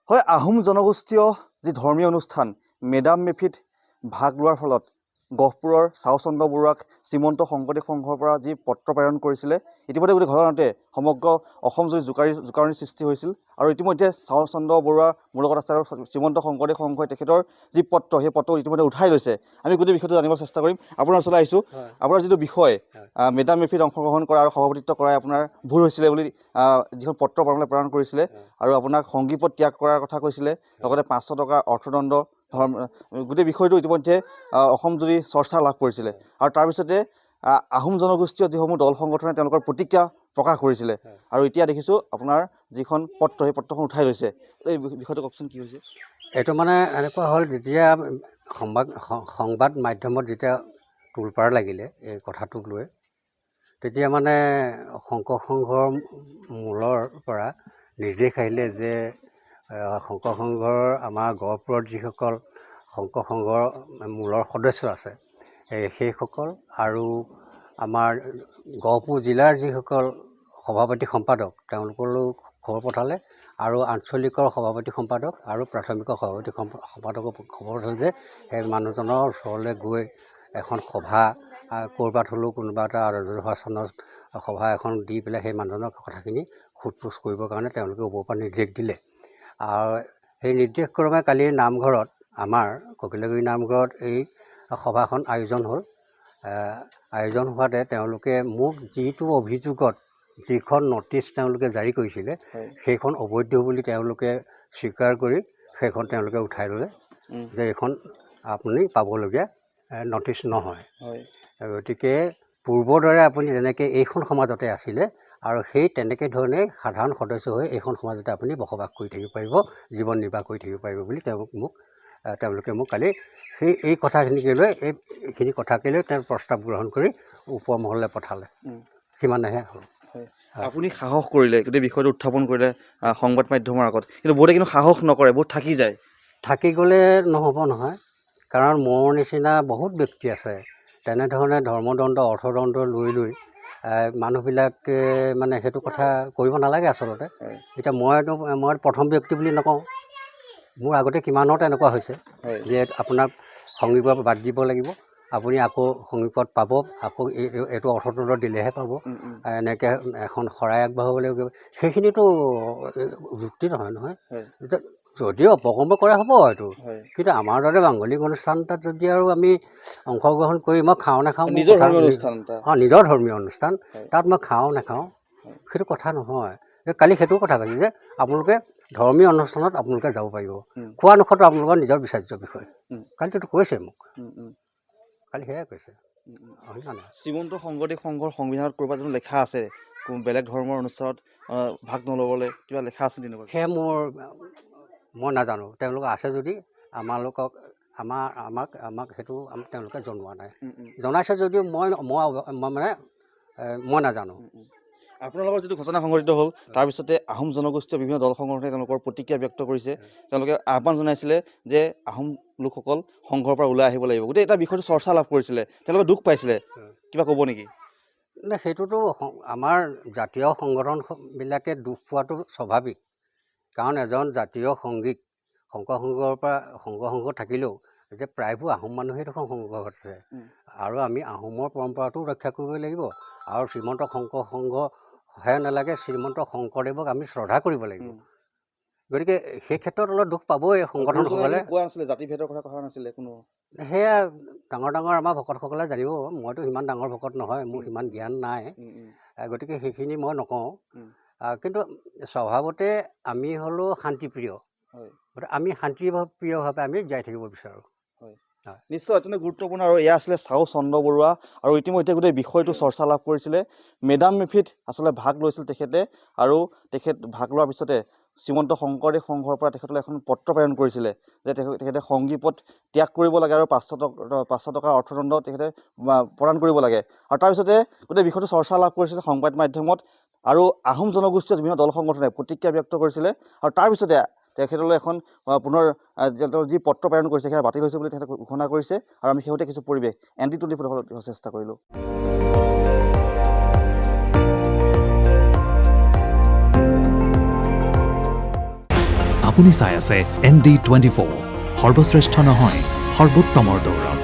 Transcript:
হয়, আহোম জনগোষ্ঠীয় যি ধৰ্মীয় অনুষ্ঠান মেডাম মেফিত ভাগ লোৱাৰ ফলত গহপুৰৰ চাওচন্দ্ৰ বৰুৱাক শ্ৰীমন্ত শংকৰদেৱ সংঘৰ পৰা যি পত্ৰ প্ৰেৰণ কৰিছিলে, ইতিমধ্যে গোটেই ঘটনাতে সমগ্ৰ অসম জুৰি জোকাৰণিৰ সৃষ্টি হৈছিল। আৰু ইতিমধ্যে চাওচন্দ্ৰ বৰুৱাৰ মোৰ লগত আছে আৰু শ্ৰীমন্ত শংকৰদেৱ সংঘই তেখেতৰ যি পত্ৰ, সেই পত্ৰ ইতিমধ্যে উঠাই লৈছে। আমি গোটেই বিষয়টো জানিবলৈ চেষ্টা কৰিম। আপোনাৰ ওচৰলৈ আহিছোঁ। আপোনাৰ যিটো বিষয় মেডাম মেফিত অংশগ্ৰহণ কৰা আৰু সভাপতিত্ব কৰাই আপোনাৰ ভুল হৈছিলে বুলি যিখন পত্ৰ প্ৰেৰণ কৰিছিলে, আৰু আপোনাক সংগীপত ত্যাগ কৰাৰ কথা কৈছিলে, লগতে 500 টকাৰ অৰ্থদণ্ড, গোটেই বিষয়টো ইতিমধ্যে অসম জুৰি চৰ্চা লাভ কৰিছিলে। আৰু তাৰপিছতে আহোম জনগোষ্ঠীয় যিসমূহ দল সংগঠনে তেওঁলোকৰ প্ৰতিক্ৰিয়া প্ৰকাশ কৰিছিলে। আৰু এতিয়া দেখিছোঁ আপোনাৰ যিখন পত্ৰ, সেই পত্ৰখন উঠাই লৈছে। এই বিষয়টো কওকচোন, কি হৈছে? এইটো মানে এনেকুৱা হ'ল, যেতিয়া সংবাদ মাধ্যমত যেতিয়া তোলপাৰ লাগিলে এই কথাটোক লৈ, তেতিয়া মানে শংকৰ সংঘৰ মূলৰ পৰা নিৰ্দেশ আহিলে যে শংকৰ সংঘৰ আমাৰ গহপুৰত যিসকল শংকৰ সংঘৰ মূলৰ সদস্য আছে, সেইসকল আৰু আমাৰ গহপুৰ জিলাৰ যিসকল সভাপতি সম্পাদক, তেওঁলোকলৈ খবৰ পঠালে, আৰু আঞ্চলিকৰ সভাপতি সম্পাদক আৰু প্ৰাথমিকৰ সভাপতি সম্পাদকক খবৰ পঠালে যে সেই মানুহজনৰ ওচৰলৈ গৈ এখন সভা ক'ৰবাত হ'লেও কোনোবা এটা ৰাজহুৱা সভা এখন দি পেলাই সেই মানুহজনক কথাখিনি সোধ পোছ কৰিবৰ কাৰণে তেওঁলোকে ওপৰৰ পৰা নিৰ্দেশ দিলে। আৰু সেই নিৰ্দেশ ক্ৰমে কালি নামঘৰত, আমাৰ ককিলাগুৰি নামঘৰত এই সভাখন আয়োজন হ'ল। আয়োজন হোৱাতে তেওঁলোকে মোক যিটো অভিযোগত যিখন নটিচ তেওঁলোকে জাৰি কৰিছিলে, সেইখন অবৈধ বুলি তেওঁলোকে স্বীকাৰ কৰি সেইখন তেওঁলোকে উঠাই ল'লে যে এইখন আপুনি পাবলগীয়া নটিচ নহয়। গতিকে পূৰ্বৰ দৰে আপুনি যেনেকৈ এইখন সমাজতে আছিলে, আৰু সেই তেনেকৈ ধৰণে সাধাৰণ সদস্য হৈ এইখন সমাজতে আপুনি বসবাস কৰি থাকিব পাৰিব, জীৱন নিৰ্বাহ কৰি থাকিব পাৰিব বুলি তেওঁলোকে মোক কালি এই কথাখিনিকে লৈ এইখিনি কথাকে লৈ তেওঁ প্ৰস্তাৱ গ্ৰহণ কৰি ওপৰ মহললৈ পঠালে। সিমানেহে হ'ল। আপুনি সাহস কৰিলে, গোটেই বিষয়টো উত্থাপন কৰিলে সংবাদ মাধ্যমৰ আগত, কিন্তু বহুতে কিন্তু সাহস নকৰে, বহুত থাকি যায়। থাকি গ'লে নহ'ব নহয়, কাৰণ মোৰ নিচিনা বহুত ব্যক্তি আছে তেনেধৰণে ধৰ্মদণ্ড অৰ্থদণ্ড লৈ মানুহবিলাকে মানে সেইটো কথা কৰিব নালাগে আচলতে। এতিয়া মই প্ৰথম ব্যক্তি বুলি নকওঁ, মোৰ আগতে কিমানৰ তেনেকুৱা হৈছে যে আপোনাক সংগীপত বাদ দিব লাগিব, আপুনি আকৌ সংগীপত পাব, আকৌ এইটো অৰ্থদণ্ড দিলেহে পাব, এনেকৈ এখন শৰাই আগবঢ়াব লাগিব। সেইখিনিতো যুক্তি নহয়। যদিও অপকৰ্ম কৰা হ'ব হয়তো, কিন্তু আমাৰ দৰে মাংগলিক অনুষ্ঠান এটাত যদি আৰু আমি অংশগ্ৰহণ কৰি মই খাওঁ নাখাওঁ, নিজৰ ধৰ্মীয় অনুষ্ঠান তাত মই খাওঁ নাখাওঁ সেইটো কথা নহয়। কালি সেইটো কথা কৈছে যে আপোনালোকে ধৰ্মীয় অনুষ্ঠানত আপোনালোকে যাব পাৰিব, খোৱা নোখোৱাটো আপোনালোকৰ নিজৰ বিচাৰ্য বিষয়। কালিতো কৈছে মোক, কালি সেয়াই কৈছে। শ্ৰীমন্ত শংকৰদেৱ সংঘৰ সংবিধানত ক'ৰবাত জানো লেখা আছে বেলেগ ধৰ্মৰ অনুষ্ঠানত ভাগ নল'বলৈ, কিবা লেখা আছে তেনেকুৱা? সেয়া মই নাজানো, তেওঁলোকে আছে যদি আমাক সেইটো তেওঁলোকে জনোৱা নাই। জনাইছে যদিও মই নাজানো। আপোনালোকৰ যিটো ঘটনা সংঘটিত হ'ল, তাৰপিছতে আহোম জনগোষ্ঠীয় বিভিন্ন দল সংগঠনে তেওঁলোকৰ প্ৰতিক্ৰিয়া ব্যক্ত কৰিছে। তেওঁলোকে আহ্বান জনাইছিলে যে আহোম লোকসকল সংঘৰ পৰা ওলাই আহিব লাগিব। গোটেই এটা বিষয়টো চৰ্চা লাভ কৰিছিলে, তেওঁলোকে দুখ পাইছিলে। কিবা ক'ব নেকি? সেইটোতো আমাৰ জাতীয় সংগঠনবিলাকে দুখ পোৱাটো স্বাভাৱিক, কাৰণ এজন জাতীয় সংগীত শংকৰ সংঘ থাকিলেও যে প্ৰায়বোৰ আহোম মানুহেই দেখোন সংঘত আছে, আৰু আমি আহোমৰ পৰম্পৰাটো ৰক্ষা কৰিব লাগিব। আৰু শ্ৰীমন্ত শংকৰ সংঘহে নালাগে, শ্ৰীমন্ত শংকৰদেৱক আমি শ্ৰদ্ধা কৰিব লাগিব। গতিকে সেই ক্ষেত্ৰত অলপ দুখ পাবই সংগঠনসকলে। জাতিভেদৰ কথা কোৱা নাছিলে কোনো? সেয়া ডাঙৰ আমাৰ ভকতসকলে জানিব, মইতো সিমান ডাঙৰ ভকত নহয়, মোৰ সিমান জ্ঞান নাই, গতিকে সেইখিনি মই নকওঁ। কিন্তু স্বভাৱতে আমি হ'লেও শান্তিপ্ৰিয়, আমি শান্তিপ্ৰিয়ভাৱে আমি জীয়াই থাকিব বিচাৰোঁ। নিশ্চয় অত্যন্ত গুৰুত্বপূৰ্ণ। আৰু এয়া আছিলে চাওচন্দ্ৰ বৰুৱা, আৰু ইতিমধ্যে গোটেই বিষয়টো চৰ্চা লাভ কৰিছিলে। মেডাম মেফিত আচলতে ভাগ লৈছিল তেখেতে, আৰু তেখেত ভাগ লোৱাৰ পিছতে শ্ৰীমন্ত শংকৰদেৱ সংঘৰ পৰা তেখেতলৈ এখন পত্ৰ প্ৰেৰণ কৰিছিলে যে তেখেতে সংগীপত ত্যাগ কৰিব লাগে আৰু 500 টকা অৰ্থদণ্ড তেখেতে প্ৰদান কৰিব লাগে। আৰু তাৰপিছতে গোটেই বিষয়টো চৰ্চা লাভ কৰিছিলে সংবাদ মাধ্যমত, আৰু আহোম জনগোষ্ঠীয় বিভিন্ন দল সংগঠনে প্ৰতিক্ৰিয়া ব্যক্ত কৰিছিলে। আৰু তাৰপিছতে তেখেতলৈ এখন পুনৰ যি পত্ৰ প্ৰেৰণ কৰিছে সেয়া বাতিল হৈছে বুলি তেখেতে ঘোষণা কৰিছে। আৰু আমি শেহতীয়া কিছু পৰিৱেশ ND24 দেখুৱাবলৈ চেষ্টা কৰিলোঁ। আপুনি চাই আছে ND24 সৰ্বশ্ৰেষ্ঠ নহয় সৰ্বোত্তমৰ দৌৰত।